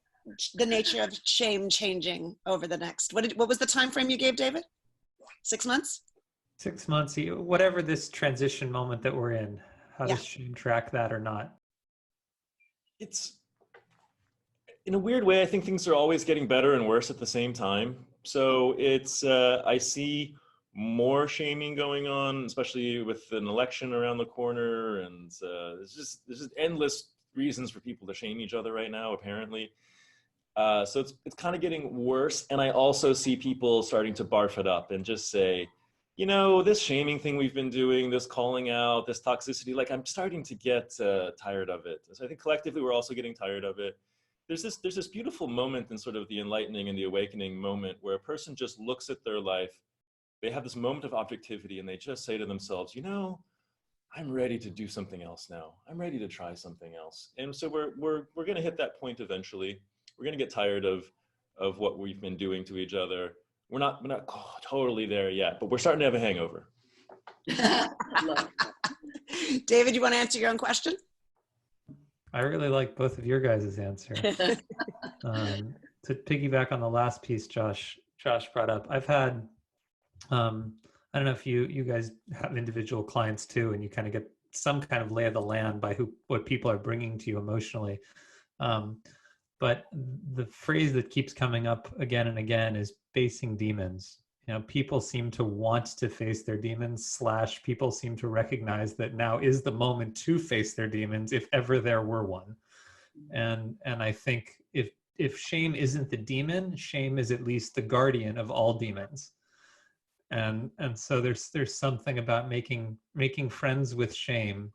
the nature of shame changing over the next? What was the time frame you gave, David? 6 months? 6 months, whatever this transition moment that we're in. How does shame track that or not? It's, in a weird way, I think things are always getting better and worse at the same time. So it's, I see more shaming going on, especially with an election around the corner, and there's just endless reasons for people to shame each other right now, apparently. So it's kind of getting worse, and I also see people starting to barf it up and just say, you know, this shaming thing we've been doing, this calling out, this toxicity, like, I'm starting to get tired of it. So I think collectively we're also getting tired of it. There's this beautiful moment in sort of the enlightening and the awakening moment where a person just looks at their life. They have this moment of objectivity and they just say to themselves, you know, I'm ready to do something else now. I'm ready to try something else. And so we're going to hit that point eventually. We're going to get tired of what we've been doing to each other. We're not totally there yet, but we're starting to have a hangover. David, you want to answer your own question? I really like both of your guys' answer. To piggyback on the last piece Josh brought up, I've had, I don't know if you guys have individual clients too, and you kind of get some kind of lay of the land by what people are bringing to you emotionally. But the phrase that keeps coming up again and again is facing demons. People seem to want to face their demons, / people seem to recognize that now is the moment to face their demons, if ever there were one. And I think if shame isn't the demon, shame is at least the guardian of all demons. And so there's something about making friends with shame,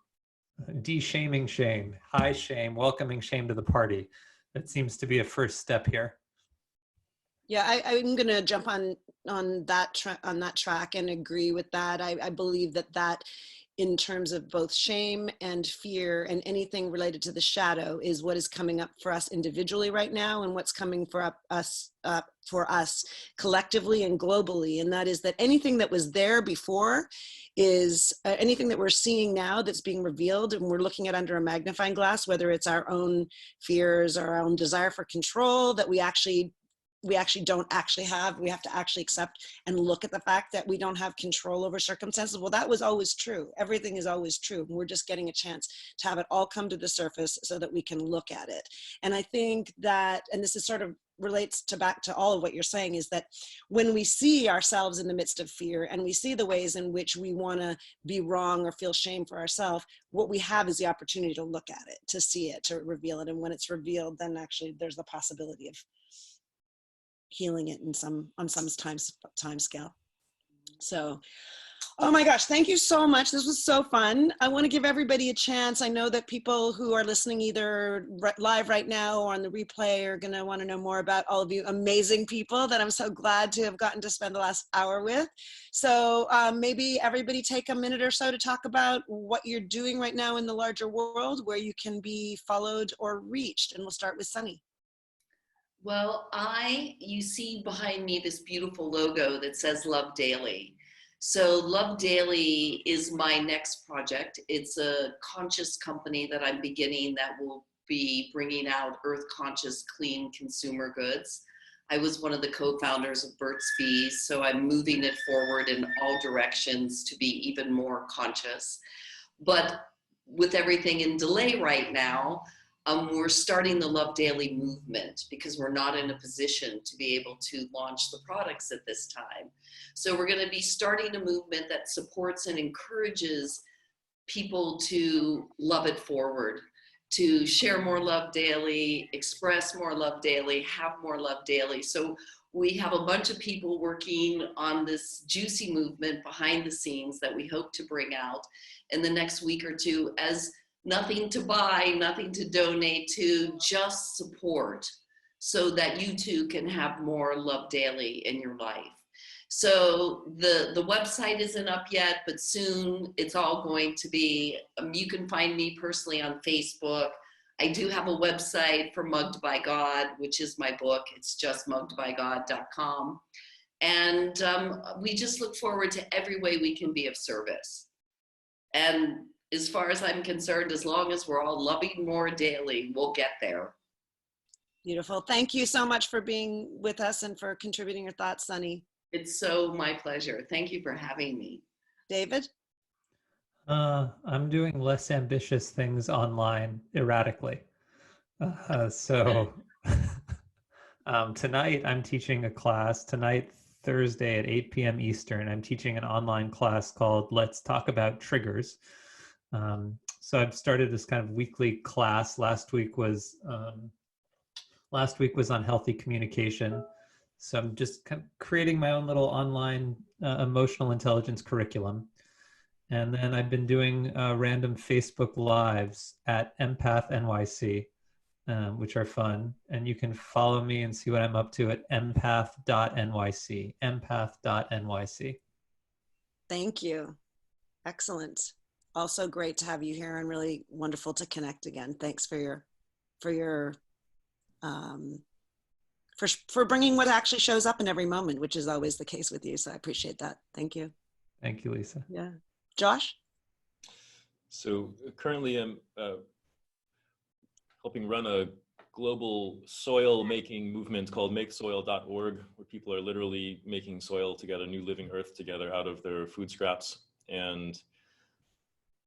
de-shaming shame, high shame, welcoming shame to the party. That seems to be a first step here. Yeah, I'm going to jump on that track and agree with that. I believe that in terms of both shame and fear and anything related to the shadow is what is coming up for us individually right now, and what's coming for us collectively and globally. And that is that anything that was there before is anything that we're seeing now that's being revealed, and we're looking at under a magnifying glass, whether it's our own fears, our own desire for control that we actually don't actually have. We have to actually accept and look at the fact that we don't have control over circumstances. Well, that was always true. Everything is always true. And we're just getting a chance to have it all come to the surface so that we can look at it. And I think that, and this is sort of relates back to all of what you're saying, is that when we see ourselves in the midst of fear and we see the ways in which we want to be wrong or feel shame for ourselves, what we have is the opportunity to look at it, to see it, to reveal it. And when it's revealed, then actually there's the possibility of healing it on some time scale. So, oh my gosh, thank you so much. This was so fun. I want to give everybody a chance. I know that people who are listening either live right now or on the replay are going to want to know more about all of you amazing people that I'm so glad to have gotten to spend the last hour with. So maybe everybody take a minute or so to talk about what you're doing right now in the larger world, where you can be followed or reached. And we'll start with Sunne. Well, you see behind me this beautiful logo that says Love Daily. So Love Daily is my next project. It's a conscious company that I'm beginning that will be bringing out earth conscious, clean consumer goods. I was one of the co-founders of Burt's Bees, so I'm moving it forward in all directions to be even more conscious. But with everything in delay right now, we're starting the Love Daily movement because we're not in a position to be able to launch the products at this time. So we're going to be starting a movement that supports and encourages people to love it forward, to share more love daily, express more love daily, have more love daily. So we have a bunch of people working on this juicy movement behind the scenes that we hope to bring out in the next week or two as nothing to buy, nothing to donate to, just support so that you too can have more love daily in your life. So the website isn't up yet, but soon it's all going to be. You can find me personally on Facebook. I do have a website for Mugged by God, which is my book. It's just muggedbygod.com. And we just look forward to every way we can be of service. And as far as I'm concerned, as long as we're all loving more daily, we'll get there. Beautiful. Thank you so much for being with us and for contributing your thoughts, Sunne. It's so my pleasure. Thank you for having me. David? I'm doing less ambitious things online erratically. So tonight I'm teaching a class. Tonight, Thursday at 8 p.m. Eastern, I'm teaching an online class called Let's Talk About Triggers. So I've started this kind of weekly class. Last week was on healthy communication. So I'm just kind of creating my own little online emotional intelligence curriculum. And then I've been doing random Facebook Lives at Empath.NYC, which are fun. And you can follow me and see what I'm up to at Empath.NYC, Empath.NYC. Thank you. Excellent. Also great to have you here and really wonderful to connect again. Thanks for bringing what actually shows up in every moment, which is always the case with you. So I appreciate that. Thank you. Thank you, Lisa. Yeah. Josh? So currently I'm helping run a global soil making movement called makesoil.org, where people are literally making soil together, new living earth together out of their food scraps. And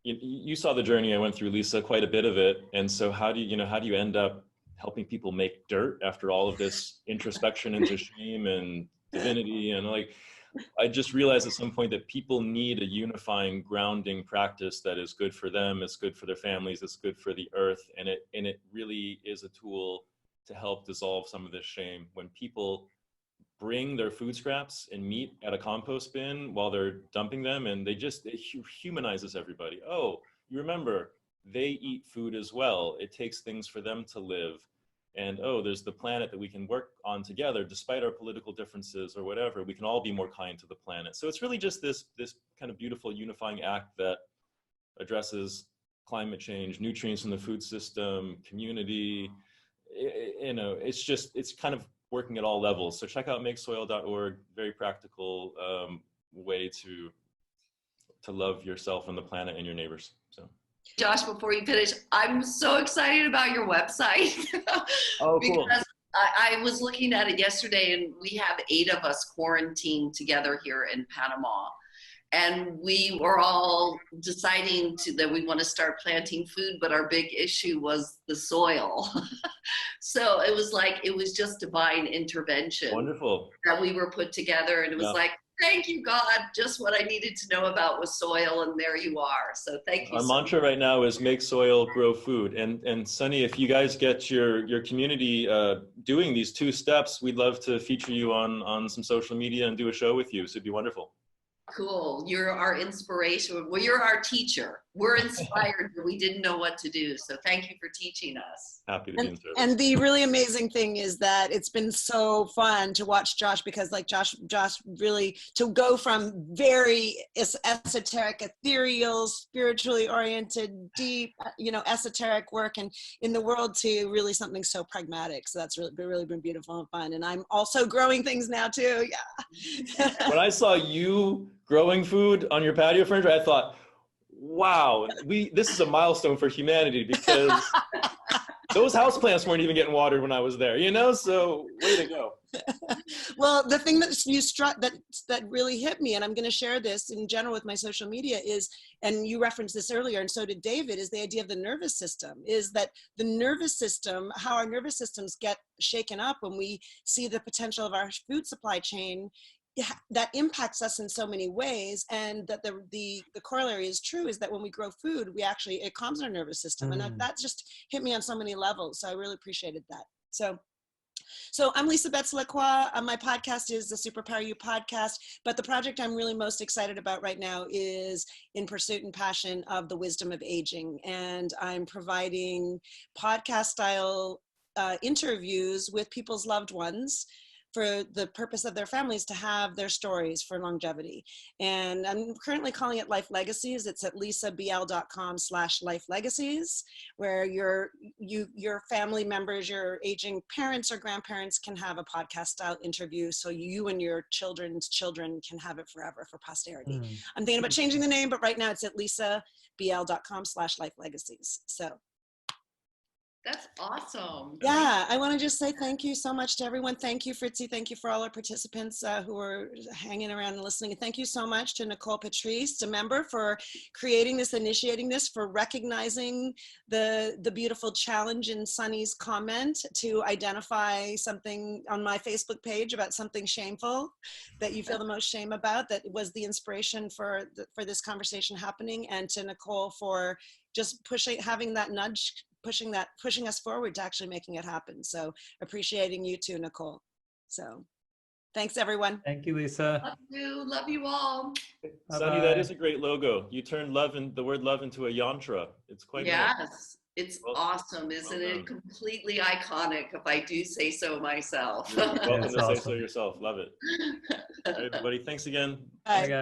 you saw the journey I went through, Lisa, quite a bit of it. And so how do you end up helping people make dirt after all of this introspection into shame and divinity. And like, I just realized at some point that people need a unifying, grounding practice that is good for them, it's good for their families, it's good for the earth, and it really is a tool to help dissolve some of this shame. When people bring their food scraps and meat at a compost bin while they're dumping them, and it humanizes everybody. Oh, you remember, they eat food as well. It takes things for them to live. And oh, there's the planet that we can work on together, despite our political differences or whatever. We can all be more kind to the planet. So it's really just this kind of beautiful unifying act that addresses climate change, nutrients in the food system, community. It's kind of working at all levels. So check out makesoil.org. Very practical way to love yourself and the planet and your neighbors. So. Josh, before you finish, I'm so excited about your website. Oh, cool. Because I was looking at it yesterday, and we have 8 of us quarantined together here in Panama. And we were all deciding that we want to start planting food, but our big issue was the soil. So it was just divine intervention. Wonderful. That we were put together, and it was like, thank you, God. Just what I needed to know about was soil, and there you are. So thank you. Our mantra right now is make soil, grow food. And Sunne, if you guys get your community doing these 2 steps, we'd love to feature you on some social media and do a show with you. So it'd be wonderful. Cool. You're our inspiration. Well, you're our teacher. We're inspired, but we didn't know what to do. So thank you for teaching us. Happy to be in service. And the really amazing thing is that it's been so fun to watch Josh, because like Josh really, to go from very esoteric, ethereal, spiritually oriented, deep, esoteric work and in the world to really something so pragmatic. So that's really been beautiful and fun. And I'm also growing things now too. Yeah. When I saw you growing food on your patio furniture, I thought, wow, this is a milestone for humanity, because those houseplants weren't even getting watered when I was there, so way to go. Well, the thing that you struck that really hit me, and I'm going to share this in general with my social media, is, and you referenced this earlier, and so did David, is the idea of the nervous system. Is that the nervous system, how our nervous systems get shaken up when we see the potential of our food supply chain, that impacts us in so many ways, and that the corollary is true, is that when we grow food, it calms our nervous system. And that just hit me on so many levels. So I really appreciated that. So I'm Lisa Betts-LaCroix. My podcast is the Superpower You podcast, but the project I'm really most excited about right now is In Pursuit and Passion of the Wisdom of Aging. And I'm providing podcast style interviews with people's loved ones for the purpose of their families to have their stories for longevity. And I'm currently calling it Life Legacies. It's at lisabl.com/Life Legacies, where your family members, your aging parents or grandparents can have a podcast style interview, so you and your children's children can have it forever for posterity. I'm thinking about changing the name, but right now it's at lisabl.com/Life Legacies. So. That's awesome. Yeah, I want to just say thank you so much to everyone. Thank you, Fritzy. Thank you for all our participants who are hanging around and listening. And thank you so much to Nicole Patrice, a member, for creating this, initiating this, for recognizing the beautiful challenge in Sunny's comment to identify something on my Facebook page about something shameful that you feel the most shame about, that was the inspiration for this conversation happening, and to Nicole for just having that nudge, pushing us forward to actually making it happen. So appreciating you too, Nicole. So thanks, everyone. Thank you, Lisa. Love you all. Sunny, that is a great logo. You turned the word love into a yantra. It's quite nice. Yes, it's awesome, isn't it? Completely iconic, if I do say so myself. You're welcome to awesome. say so yourself. Love it. All right, everybody, thanks again. Bye. Bye, guys.